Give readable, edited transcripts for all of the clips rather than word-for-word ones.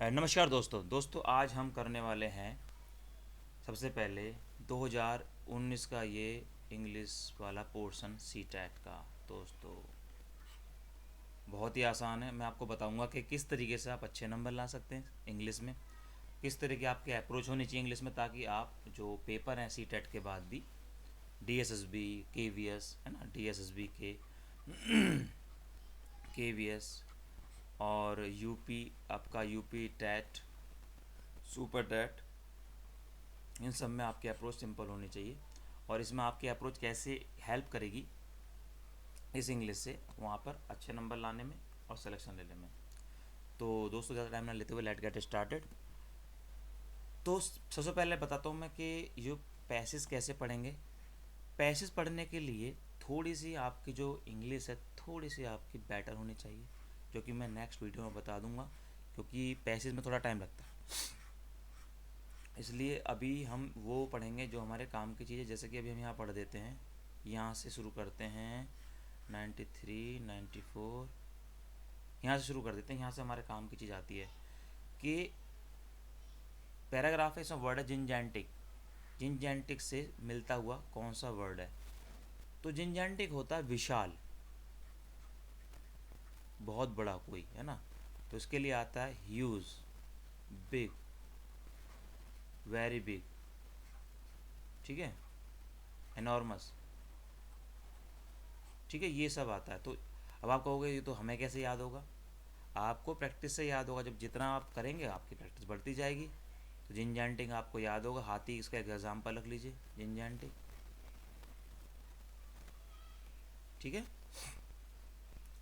नमस्कार दोस्तों आज हम करने वाले हैं सबसे पहले 2019 का ये इंग्लिश वाला पोर्शन सी टैट का। दोस्तों बहुत ही आसान है। मैं आपको बताऊंगा कि किस तरीके से आप अच्छे नंबर ला सकते हैं इंग्लिश में, किस तरह की आपकी अप्रोच होनी चाहिए इंग्लिश में, ताकि आप जो पेपर हैं सी टैट के बाद भी डी एस एस बी के वी एस है ना, डी एस एस बी के वी एस और यूपी, आपका यूपी टैट, सुपर टैट, इन सब में आपकी अप्रोच सिंपल होनी चाहिए। और इसमें आपकी अप्रोच कैसे हेल्प करेगी इस इंग्लिश से वहाँ पर अच्छे नंबर लाने में और सिलेक्शन लेने में। तो दोस्तों ज़्यादा टाइम ना लेते हुए लेट गेट स्टार्टेड। तो सबसे पहले बताता हूँ मैं कि ये पैसेज कैसे पढ़ेंगे। पैसेज पढ़ने के लिए थोड़ी सी आपकी जो इंग्लिश है थोड़ी सी आपकी बेटर होनी चाहिए, जो कि मैं नेक्स्ट वीडियो में बता दूंगा, क्योंकि पैसेज में थोड़ा टाइम लगता है। इसलिए अभी हम वो पढ़ेंगे जो हमारे काम की चीज़ें, जैसे कि अभी हम यहाँ पढ़ देते हैं, यहाँ से शुरू करते हैं 93 94, यहाँ से शुरू कर देते हैं। यहाँ से हमारे काम की चीज़ आती है कि पैराग्राफ है, इसमें वर्ड है जिनजेंटिक। जिनजेंटिक से मिलता हुआ कौन सा वर्ड है? तो जिनजेंटिक होता है विशाल, बहुत बड़ा कोई, है ना। तो इसके लिए आता है ह्यूज, बिग, वेरी बिग, ठीक है, एनॉर्मस, ठीक है, ये सब आता है। तो अब आप कहोगे ये तो हमें कैसे याद होगा? आपको प्रैक्टिस से याद होगा। जब जितना आप करेंगे आपकी प्रैक्टिस बढ़ती जाएगी। तो जिनजेंटिक आपको याद होगा। हाथी, इसका एक एग्जाम्पल रख लीजिए, जिनजेंटिक, ठीक है।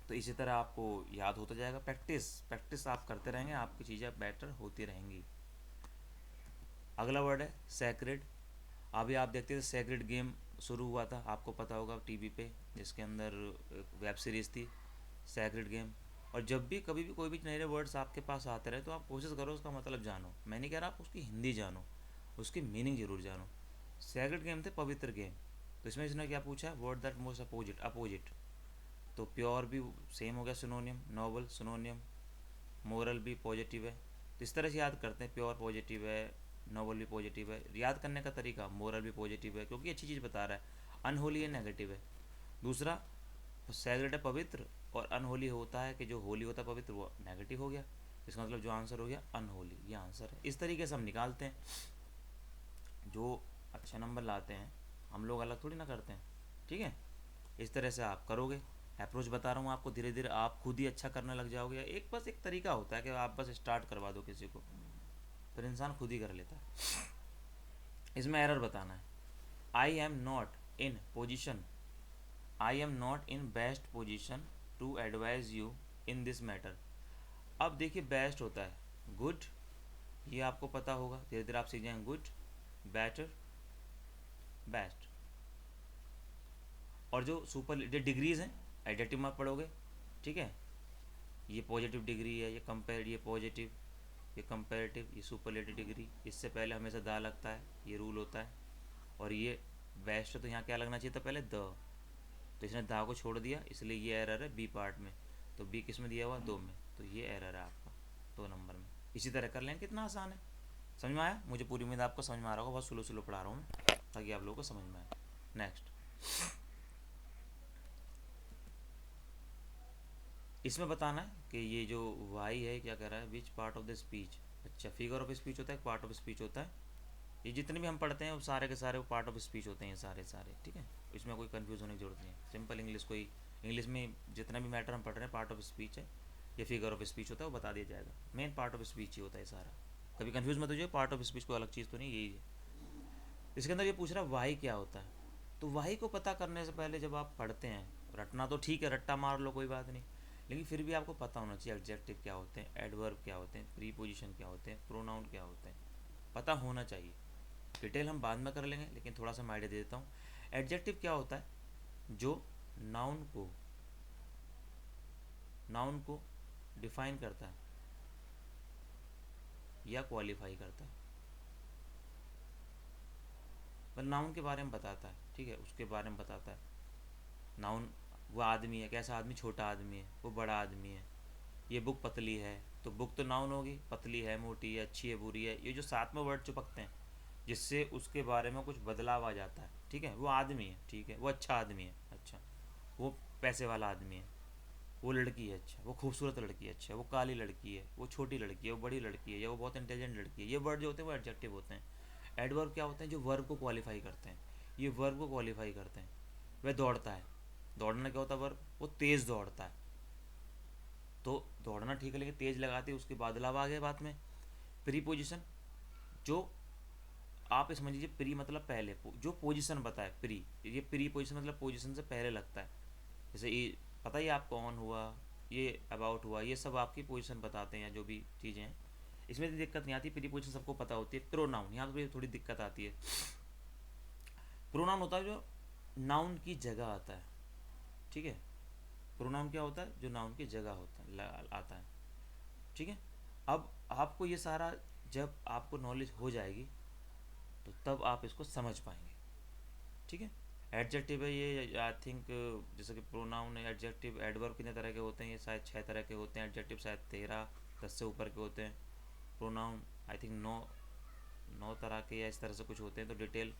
तो इसी तरह आपको याद होता जाएगा। प्रैक्टिस प्रैक्टिस आप करते रहेंगे, आपकी चीज़ें बेटर होती रहेंगी। अगला वर्ड है सैक्रेड। अभी आप देखते थे सैक्रेड गेम शुरू हुआ था, आपको पता होगा टीवी पे, जिसके अंदर वेब सीरीज़ थी सैक्रेड गेम। और जब भी कभी भी कोई भी नए वर्ड्स आपके पास आते रहे तो आप कोशिश करो उसका मतलब जानो। मैं नहीं कह रहा आप उसकी हिंदी जानो, उसकी मीनिंग जरूर जानो। सैक्रेड गेम थे पवित्र गेम। तो इसमें इसने क्या पूछा? Word that most opposite, opposite. तो प्योर भी सेम हो गया सिनोनियम, नोबल सिनोनियम, मोरल भी पॉजिटिव है। तो इस तरह से याद करते हैं, प्योर पॉजिटिव है, नोबल भी पॉजिटिव है। याद करने का तरीका, मोरल भी पॉजिटिव है क्योंकि अच्छी चीज़ बता रहा है, अनहोली है नेगेटिव है। दूसरा, सैक्रेड है पवित्र, और अनहोली होता है कि जो होली होता है पवित्र, वो नेगेटिव हो गया। इसका मतलब जो आंसर हो गया अनहोली, ये आंसर है। इस तरीके से हम निकालते हैं। जो अच्छे नंबर लाते हैं हम लोग अलग थोड़ी ना करते हैं, ठीक है। इस तरह से आप करोगे। अप्रोच बता रहा हूँ आपको, धीरे धीरे आप खुद ही अच्छा करने लग जाओगे। एक बस एक तरीका होता है कि आप बस स्टार्ट करवा दो किसी को, फिर इंसान खुद ही कर लेता है। इसमें एरर बताना है। I am not in position, I am not in best position to advise you in this matter. अब देखिए बेस्ट होता है गुड, ये आपको पता होगा, धीरे धीरे आप सीख जाएंगे। Good, better, best. और जो सुपर डिग्रीज हैं, एडजेक्टिव में पढ़ोगे, ठीक है। ये पॉजिटिव डिग्री है, ये कंपेयर, ये पॉजिटिव, ये कंपेरेटिव, ये सुपरलेटिव डिग्री। इससे पहले हमेशा दा लगता है, ये रूल होता है। और ये बेस्ट है तो यहाँ क्या लगना चाहिए था? पहले द। तो इसने दा को छोड़ दिया, इसलिए ये एरर है बी पार्ट में। तो बी किस में दिया हुआ? दो में। तो ये एरर है आपका 2 नंबर में। इसी तरह कर लें, कितना आसान है। समझ में आया? मुझे पूरी उम्मीद आपको समझ में आ रहा होगा। बहुत स्लो स्लो पढ़ा रहा हूँ मैं, ताकि आप लोगों को समझ में आए। नेक्स्ट, इसमें बताना है कि ये जो वाई है क्या कह रहा है, which part of the speech. अच्छा, फिगर ऑफ स्पीच होता है, पार्ट ऑफ स्पीच होता है। ये जितने भी हम पढ़ते हैं वो सारे के सारे वो पार्ट ऑफ स्पीच होते हैं, सारे सारे, ठीक है। इसमें कोई कंफ्यूज होने की जरूरत नहीं है। सिंपल इंग्लिश, कोई इंग्लिश में जितना भी मैटर हम पढ़ रहे हैं पार्ट ऑफ स्पीच है, ये फिगर ऑफ स्पीच होता है, वो बता दिया जाएगा। मेन पार्ट ऑफ स्पीच ही होता है सारा। कभी कंफ्यूज मत हो जाए, पार्ट ऑफ स्पीच कोई अलग चीज़ तो नहीं, यही है। इसके अंदर ये पूछ रहा है वाई क्या होता है। तो वाई को पता करने से पहले जब आप पढ़ते हैं, रटना तो ठीक है, रट्टा मार लो कोई बात नहीं, लेकिन फिर भी आपको पता होना चाहिए एडजेक्टिव क्या होते हैं, एडवर्ब क्या होते हैं, प्रीपोजिशन क्या होते हैं, प्रोनाउन क्या होते हैं, पता होना चाहिए। डिटेल हम बाद में कर लेंगे, लेकिन थोड़ा सा मैं आइडिया दे देता हूँ। एडजेक्टिव क्या होता है? जो नाउन को, नाउन को डिफाइन करता है या क्वालिफाई करता है, पर नाउन के बारे में बताता है, ठीक है, उसके बारे में बताता है। नाउन, वो आदमी है, कैसा आदमी? छोटा आदमी है, वो बड़ा आदमी है, ये बुक पतली है, तो बुक तो नाउन होगी, पतली है, मोटी है, अच्छी है, बुरी है, ये जो साथ में वर्ड चिपकते हैं जिससे उसके बारे में कुछ बदलाव आ जाता है, ठीक है, वो आदमी है, ठीक है, वो अच्छा आदमी है, अच्छा, वो पैसे वाला आदमी है, वो लड़की है, अच्छा, वो खूबसूरत लड़की है, अच्छा, वो काली लड़की है, वो छोटी लड़की है, वो बड़ी लड़की है, या वो बहुत इंटेलिजेंट लड़की है, ये वर्ड जो होते हैं वो एडजेक्टिव होते हैं। एडवर्ब क्या होते हैं, जो वर्ब को क्वालिफाई करते हैं, ये वर्ब को क्वालिफाई करते हैं। वह दौड़ता है, दौड़ना क्या होता है वर्ब, वो तेज़ दौड़ता है, तो दौड़ना ठीक है, लेकिन तेज़ लगाते उसके बदलाव आ गए बात में। प्रीपोजिशन, जो आप समझ लीजिए प्री मतलब पहले, जो पोजीशन बताए प्री, ये प्री पोजीशन मतलब पोजीशन से पहले लगता है। जैसे ये पता ही आपको ऑन हुआ, ये अबाउट हुआ, ये सब आपकी पोजीशन बताते हैं, जो भी चीज़ें हैं इसमें दिक्कत नहीं आती, प्री पोजीशन सबको पता होती है। प्रोनाउन, यहाँ तो थोड़ी दिक्कत आती है। प्रोनाउन होता है जो नाउन की जगह आता है, ठीक है, प्रोनाउन क्या होता है, जो नाउन की जगह होता है आता है, ठीक है। अब आपको ये सारा जब आपको नॉलेज हो जाएगी तो तब आप इसको समझ पाएंगे, ठीक है। एडजेक्टिव है ये, आई थिंक, जैसे कि प्रोनाउन है, एडजेक्टिव, एडवर्ब कितने तरह के होते हैं, ये शायद 6 तरह के होते हैं, एडजेक्टिव शायद 13 10 से ऊपर के होते हैं, प्रोनाउन आई थिंक 9 तरह के या इस तरह से कुछ होते हैं। तो डिटेल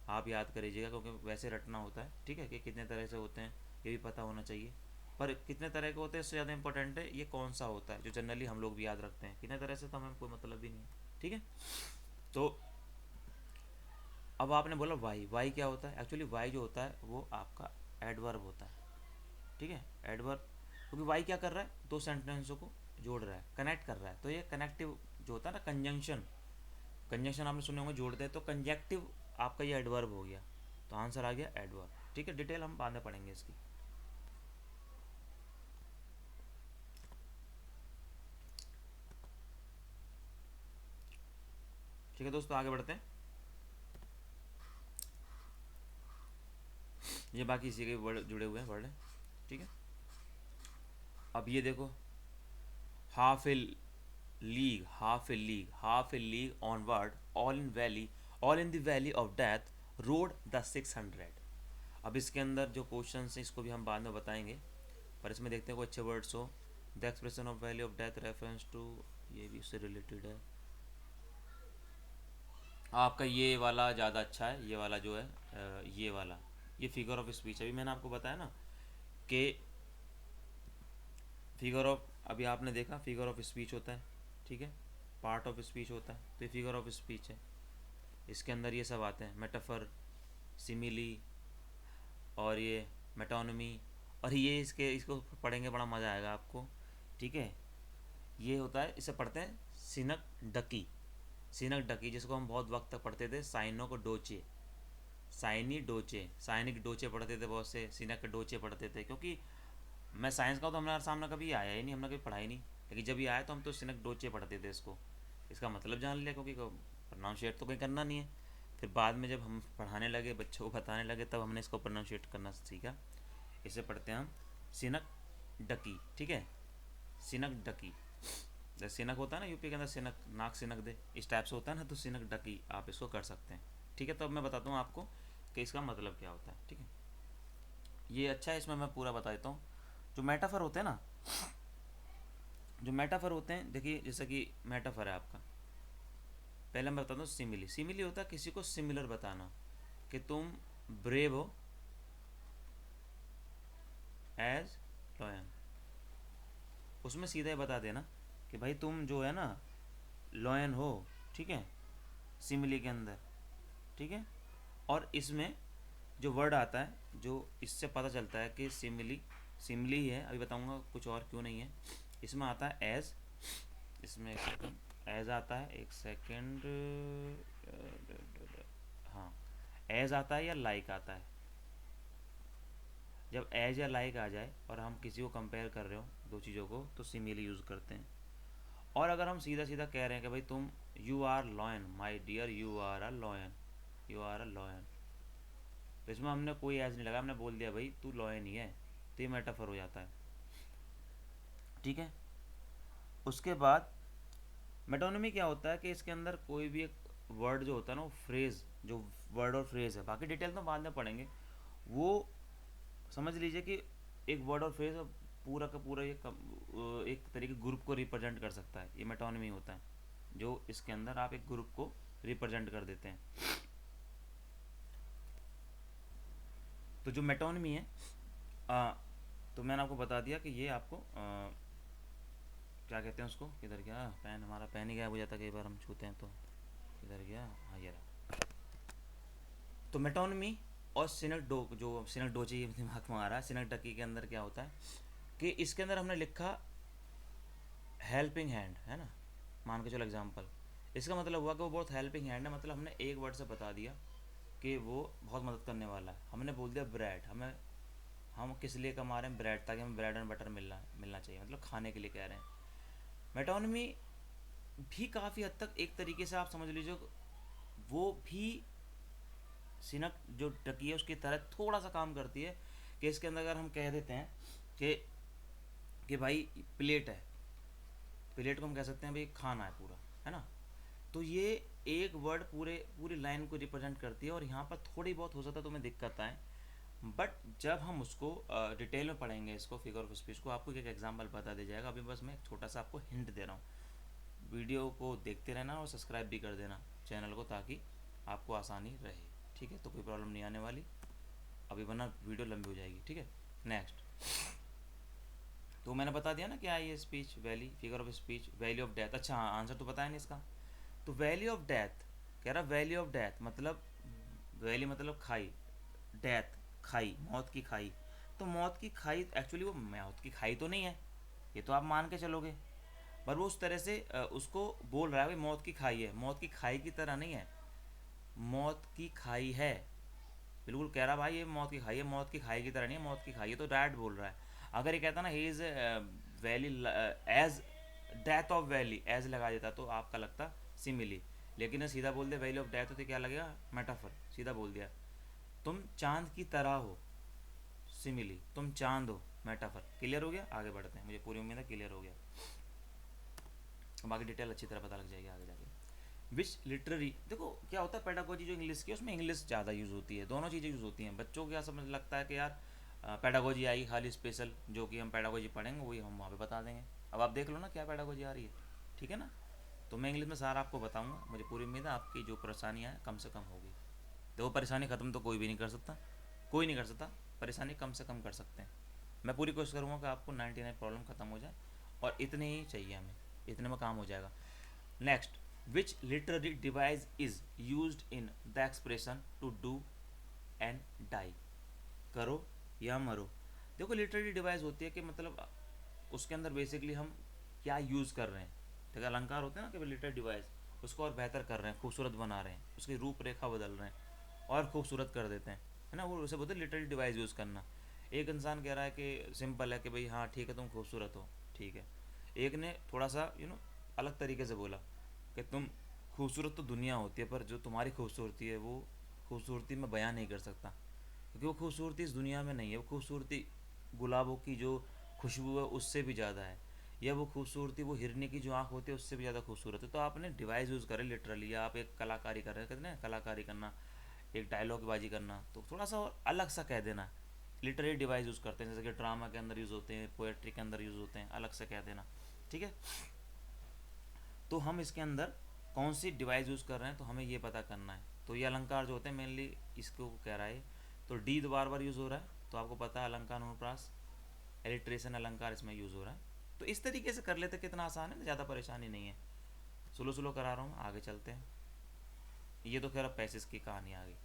आप याद करिएगा, क्योंकि वैसे रटना होता है, ठीक है, कि कितने तरह से होते हैं ये भी पता होना चाहिए। पर कितने तरह के होते हैं इससे ज़्यादा इंपॉर्टेंट है ये कौन सा होता है, जो जनरली हम लोग भी याद रखते हैं। कितने तरह से तो हमें कोई मतलब भी नहीं है, ठीक है। तो अब आपने बोला वाई, वाई क्या होता है, एक्चुअली वाई जो होता है वो आपका एडवर्ब होता है, ठीक है, एडवर्ब, क्योंकि वाई क्या कर रहा है, दो सेंटेंसों को जोड़ रहा है, कनेक्ट कर रहा है, तो ये कनेक्टिव जो होता है ना, कंजंक्शन, कंजंक्शन आपने सुने होंगे, जोड़ते हैं, तो कंजेक्टिव आपका ये एडवर्ब हो गया, तो आंसर आ गया एडवर्ब, ठीक है। डिटेल हम बाद में पढ़ेंगे इसकी। ठीक है दोस्तों, आगे बढ़ते हैं। ये बाकी इसी के वर्ड जुड़े हुए हैं, वर्ड है, ठीक है। अब ये देखो, half A league, half A league, half A league onward, all in valley, all in the valley of death, road the 600। अब इसके अंदर जो क्वेश्चन हैं इसको भी हम बाद में बताएंगे, पर इसमें देखते हैं कोई अच्छे वर्ड्स हो। The expression of valley of death reference to, ये भी उससे रिलेटेड है। आपका ये वाला ज़्यादा अच्छा है, ये वाला जो है, ये वाला, ये फिगर ऑफ स्पीच, अभी मैंने आपको बताया ना कि फिगर ऑफ, अभी आपने देखा फिगर ऑफ स्पीच होता है, ठीक है, पार्ट ऑफ स्पीच होता है, तो ये फिगर ऑफ स्पीच है, इसके अंदर ये सब आते हैं, मेटाफर, सिमिली, और ये मेटोनमी, और ये इसको पढ़ेंगे बड़ा मज़ा आएगा आपको, ठीक है। ये होता है, इसे पढ़ते हैं सिनक डकी, सिनक डकी, जिसको हम बहुत वक्त तक पढ़ते थे साइनो को डोचे, साइनी डोचे, साइनिक डोचे पढ़ते थे बहुत से, सिनक डोचे पढ़ते थे, क्योंकि मैं साइंस का तो हमारे सामने कभी आया ही नहीं, हमने कभी पढ़ा ही नहीं, लेकिन जब ये आया तो हम तो सिनक डोचे पढ़ते थे इसको, इसका मतलब जान लिया, क्योंकि प्रोनाउंशिएट तो कहीं करना नहीं है। फिर बाद में जब हम पढ़ाने लगे, बच्चों को बताने लगे, तब हमने इसको प्रोनाउंशिएट करना सीखा। इसे पढ़ते हैं हम सिनक डकी, ठीक है, सिनक डकी, जैसे सिनक होता है ना यूपी के अंदर, सिनक नाक सिनक दे, इस टाइप से होता है ना, तो सिनक डकी आप इसको कर सकते हैं, ठीक है। तो अब मैं बताता हूँ आपको कि इसका मतलब क्या होता है, ठीक है। ये अच्छा है, इसमें मैं पूरा बता देता हूँ। जो मेटाफर होते हैं ना, जो मेटाफर होते हैं, देखिए जैसे कि मेटाफर है आपका, पहले मैं बताता हूँ सिमिली, सिमिली होता है किसी को सिमिलर बताना, कि तुम ब्रेव हो एज लॉयन, उसमें सीधा ही बता देना कि भाई तुम जो है ना लॉयन हो, ठीक है, सिमिली के अंदर, ठीक है। और इसमें जो वर्ड आता है, जो इससे पता चलता है कि सिमिली, सिमिली ही है, अभी बताऊंगा कुछ और क्यों नहीं है, इसमें आता है एज, इसमें एक सेकेंड एज आता है, एक सेकेंड, हाँ, एज आता है या लाइक आता है। जब एज या लाइक आ जाए और हम किसी को कंपेयर कर रहे हो दो चीज़ों को, तो सिमिली यूज़ करते हैं। और अगर हम सीधा सीधा कह रहे हैं कि भाई तुम, you are lion my dear, you are a lion, you are a lion, तो इसमें हमने कोई एज नहीं लगा, हमने बोल दिया भाई तू लॉयन ही है, तो ये मेटाफर हो जाता है, ठीक है। उसके बाद मेटोनमी क्या होता है कि इसके अंदर कोई भी एक वर्ड जो होता है ना, वो फ्रेज, जो वर्ड और फ्रेज है, बाकी डिटेल तो बाद में पढ़ेंगे, वो समझ लीजिए कि एक वर्ड और फ्रेज पूरा का पूरा ये एक तरीके ग्रुप को रिप्रेजेंट कर सकता है, ये मेटोनिमी होता है, जो इसके अंदर आप एक ग्रुप को रिप्रेजेंट कर देते हैं। तो जो मेटोनिमी है तो मैंने आपको बता दिया कि ये आपको क्या कहते हैं उसको, किधर गया पेन, हमारा पेन ही गायब हो जाता है कई बार हम छूते हैं तो, किधर गया, हाँ ये रहा। तो मेटोनिमी और सिनेक्डोक, जो सिनेक्डोची ये दिमाग में आ रहा है, सिनेक्डकी के अंदर क्या होता है कि इसके अंदर हमने लिखा हेल्पिंग हैंड, है ना, मान के चलो एग्जाम्पल, इसका मतलब हुआ कि वो बहुत हेल्पिंग हैंड है, मतलब हमने एक वर्ड से बता दिया कि वो बहुत मदद करने वाला है। हमने बोल दिया ब्रेड, हम किस लिए कमा रहे हैं, ब्रेड, ताकि हमें ब्रेड एंड बटर मिलना चाहिए, मतलब खाने के लिए कह रहे हैं। मेटोनिमी भी काफ़ी हद तक एक तरीके से आप समझ लीजिए वो भी सिनक जो टकी है उसकी तरह थोड़ा सा काम करती है, कि इसके अंदर अगर हम कह देते हैं कि भाई प्लेट है, प्लेट को हम कह सकते हैं भाई खाना है पूरा, है ना, तो ये एक वर्ड पूरी लाइन को रिप्रेजेंट करती है। और यहाँ पर थोड़ी बहुत हो सकता है तुम्हें दिक्कत आए, बट जब हम उसको डिटेल में पढ़ेंगे इसको, फिगर ऑफ स्पीच को, आपको एक एग्जांपल बता दिया जाएगा। अभी बस मैं एक छोटा सा आपको हिंट दे रहा हूँ। वीडियो को देखते रहना और सब्सक्राइब भी कर देना चैनल को, ताकि आपको आसानी रहे, ठीक है, तो कोई प्रॉब्लम नहीं आने वाली अभी, वरना वीडियो लंबी हो जाएगी, ठीक है। नेक्स्ट, तो मैंने बता दिया ना क्या है ये speech valley, figure of speech, value of death. अच्छा हाँ, आंसर तो पता है नहीं इसका। तो वैल्यू ऑफ डेथ कह रहा, वैल्यू ऑफ डेथ मतलब, वैली मतलब खाई, डेथ खाई, मौत की खाई। तो मौत की खाई एक्चुअली वो मौत की खाई तो नहीं है, ये तो आप मान के चलोगे, पर वो उस तरह से उसको बोल रहा है भाई मौत की खाई है, मौत की खाई की तरह नहीं है, मौत की खाई है, बिल्कुल कह रहा भाई ये मौत की खाई है, मौत की खाई की तरह नहीं है, मौत की खाई है, तो डैड बोल रहा है। अगर ये कहता ना ही is valley as death of valley, as लगा देता तो आपका लगता सिमिली, लेकिन सीधा बोल दे वैली ऑफ डेथ, तो क्या लगेगा, मेटाफर, सीधा बोल दिया। तुम चांद की तरह हो, सिमिली, तुम चांद हो, मेटाफर। क्लियर हो गया, आगे बढ़ते हैं, मुझे पूरी उम्मीद है क्लियर हो गया, बाकी डिटेल अच्छी तरह पता लग जाएगी आगे जाके। विच लिटरेरी, देखो क्या होता है पेडागोजी जो इंग्लिश की, उसमें इंग्लिश ज़्यादा यूज़ होती है, दोनों चीज़ें यूज़ होती हैं। बच्चों को क्या समझ लगता है कि यार पेडागोजी आई खाली स्पेशल, जो कि हम पेडागोजी पढ़ेंगे वही हम वहाँ पे बता देंगे। अब आप देख लो ना क्या पेडागोजी आ रही है, ठीक है ना। तो मैं इंग्लिश में सारा आपको बताऊँगा, मुझे पूरी उम्मीद है आपकी जो परेशानियाँ हैं कम से कम होगी। देखो परेशानी ख़त्म तो कोई भी नहीं कर सकता, कोई नहीं कर सकता, परेशानी कम से कम कर सकते हैं। मैं पूरी कोशिश करूँगा कि आपको 99 प्रॉब्लम ख़त्म हो जाए, और इतने ही चाहिए हमें, इतने में काम हो जाएगा। Next, which literary device is used in the expression to do and die, करो या मरो। देखो लिटरेरी डिवाइस होती है कि मतलब उसके अंदर बेसिकली हम क्या यूज़ कर रहे हैं, ठीक है, अलंकार होते हैं ना कि लिटरेरी डिवाइस, उसको और बेहतर कर रहे हैं, खूबसूरत बना रहे हैं, उसकी रूपरेखा बदल रहे हैं और खूबसूरत कर देते हैं, है ना, वो उसे बोलते हैं लिटरेरी डिवाइस यूज़ करना। एक इंसान कह रहा है कि सिंपल है कि भाई हाँ ठीक है तुम खूबसूरत हो, ठीक है, एक ने थोड़ा सा अलग तरीके से बोला कि तुम खूबसूरत तो दुनिया होती है, पर जो तुम्हारी खूबसूरती है वो खूबसूरती में बयान नहीं कर सकता, क्योंकि वो खूबसूरती इस दुनिया में नहीं है, वो खूबसूरती गुलाबों की जो खुशबू है उससे भी ज़्यादा है, या वो खूबसूरती वो हिरने की जो आँख होती है उससे भी ज़्यादा खूबसूरत है। तो आपने डिवाइस यूज़ करे लिटरली, या आप एक कलाकारी कर रहे हैं, कहते हैं कलाकारी करना, एक डायलॉग बाजी करना, तो थोड़ा सा और अलग सा कह देना। लिटरेरी डिवाइस यूज़ करते हैं, जैसे कि ड्रामा के अंदर यूज़ होते हैं, पोएट्री के अंदर यूज़ होते हैं, अलग से कह देना, ठीक है। तो हम इसके अंदर कौन सी डिवाइस यूज़ कर रहे हैं तो हमें ये पता करना है। तो ये अलंकार जो होते हैं मेनली इसको कह रहा है, तो डी बार बार यूज़ हो रहा है, तो आपको पता है अलंकार अनुप्रास, एलिट्रेशन अलंकार इसमें यूज़ हो रहा है। तो इस तरीके से कर लेते, कितना आसान है ना, ज़्यादा परेशानी नहीं है। स्लो स्लो करा रहा हूँ, आगे चलते हैं। ये तो खैर अब पैसेज की कहानी आ गई,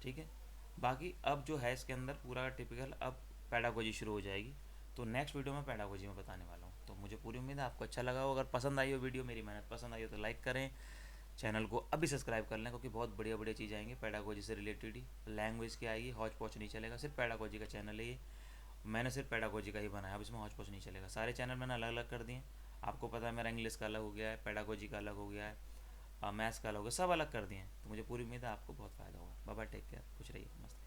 ठीक है। बाकी अब जो है इसके अंदर पूरा टिपिकल अब पैडागोजी शुरू हो जाएगी, तो नेक्स्ट वीडियो में पैडागोजी में बताने वाला हूँ। तो मुझे पूरी उम्मीद है आपको अच्छा लगा हो, अगर पसंद आई हो वीडियो, मेरी मेहनत पसंद आई हो तो लाइक करें, चैनल को अभी सब्सक्राइब कर लें, क्योंकि बहुत बढ़िया बढ़िया चीज़ आएंगी पैडागोजी से रिलेटेड ही, लैंग्वेज की आएगी, हौच पौच नहीं चलेगा, सिर्फ पैडागोजी का चैनल है ये, मैंने सिर्फ पैडागोजी का ही बनाया, अब इसमें हौच पौच नहीं चलेगा। सारे चैनल मैंने अलग अलग कर दिए, आपको पता है मेरा इंग्लिश का अलग हो गया है, पैडागोजी का अलग हो गया है, मैथ्स का अलग हो गया, सब अलग कर दिए हैं। तो मुझे पूरी उम्मीद है आपको बहुत फ़ायदा होगा। बाय बाय, टेक केयर, खुश रहिए, मस्त।